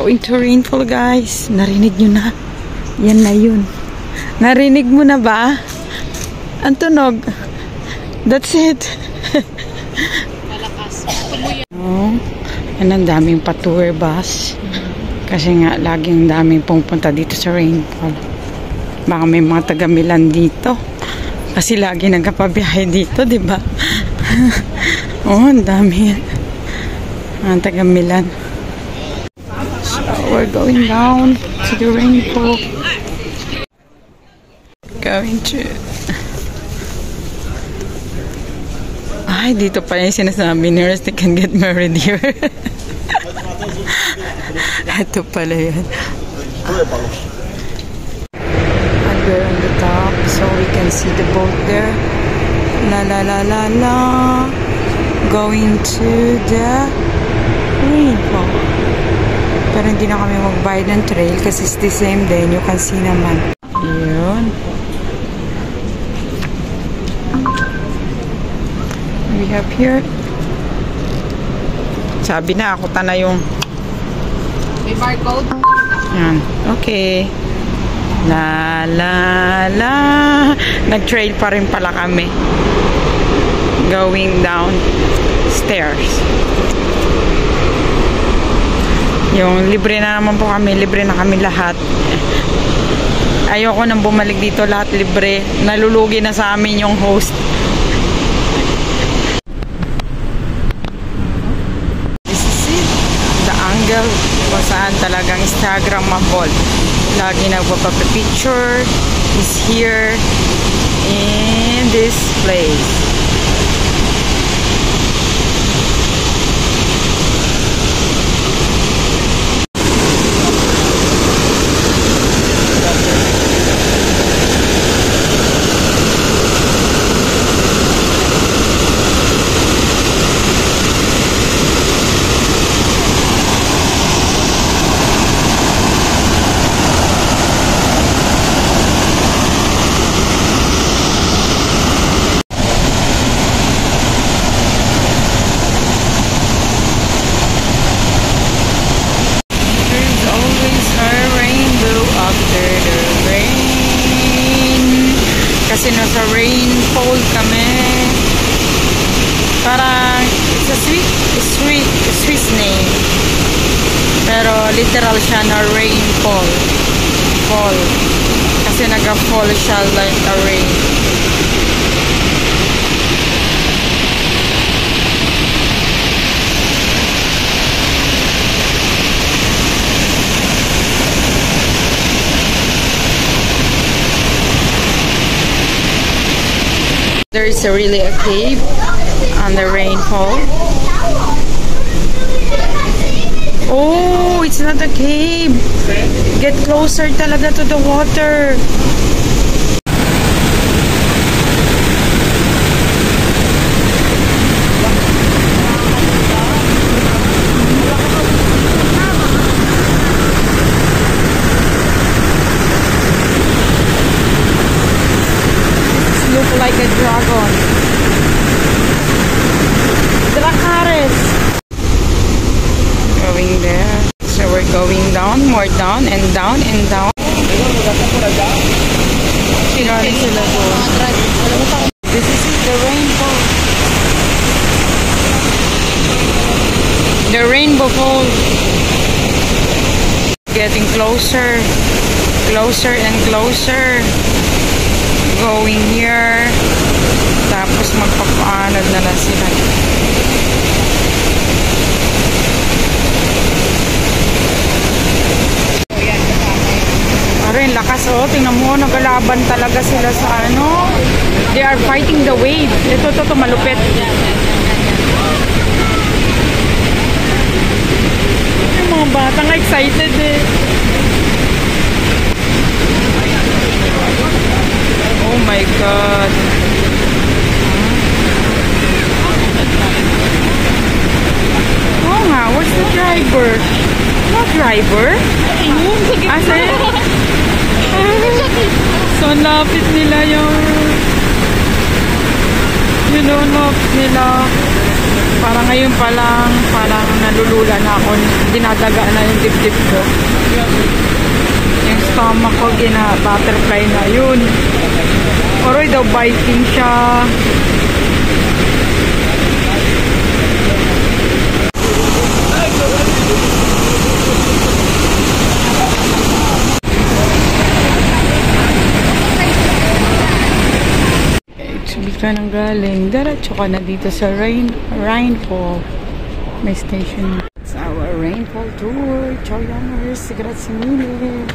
going to rainfall, guys. Narinig nyo na. Yan na yun. Narinig mo na ba? Ang tunog. That's it. Oh, yan ang daming pa-tour bus. Kasi nga, laging daming pumunta dito sa rainfall. Baka may mga taga-Milan dito. Kasi lagi nagkapabiyahe dito, di ba? Oh, ang dami yan. Mga taga-Milan. So, we're going down to the rainfall. Going to... Ay, dito pa yung sinasabi ni Rest, they can get married here. Ito pala yan. And we're on the top, so we can see the boat there. La la la la la. Going to the rainfall. Pero hindi na kami mag-bide ng trail kasi it's the same day. You can see naman. Yun. We have here. Sabi na, ako na yung may barcode? yan. Okay. La la la. Nag-trail pa rin pala kami. Going down stairs. Yung libre na naman po kami. Libre na kami lahat. Ayoko nang bumalik dito. Lahat libre. Nalulugi na sa amin yung host. Kung saan talagang Instagrammable. Lagi nagpapapicture is here in this place. Kasi nasa rainfall kami. Parang it's a Swiss name. Pero literal siya na rainfall. Fall. Kasi naga-fall siya like a rain. There is really a cave on the rainfall. Oh, it's not a cave. Get closer talaga to the water. Look like a dragon. Dracaris. Going there. So we're going down, more down and down and down. This is the rainbow. The rainbow falls. Getting closer, closer and closer. Going here. Tapos magpapaanod na lang sila. Aray, lakas oh. Tingnan mo, nagalaban talaga sila sa ano. They are fighting the wave. Ito, malupit. Yung mga batang excited eh. Oh my God. Oh nga, where's the driver? No driver? Asan? So, lapit nila yung lapit nila. Parang ngayon pa lang, parang nalulula na ako. Dinadaga na yung dibdib ko. Yung stomach ko, butterfly na yun. Oroy daw, biting siya. Sabi ka nang galing, diretso ka na dito sa Rainfall. May station. It's our Rainfall tour. Ciao, Yamers. Grazie mille.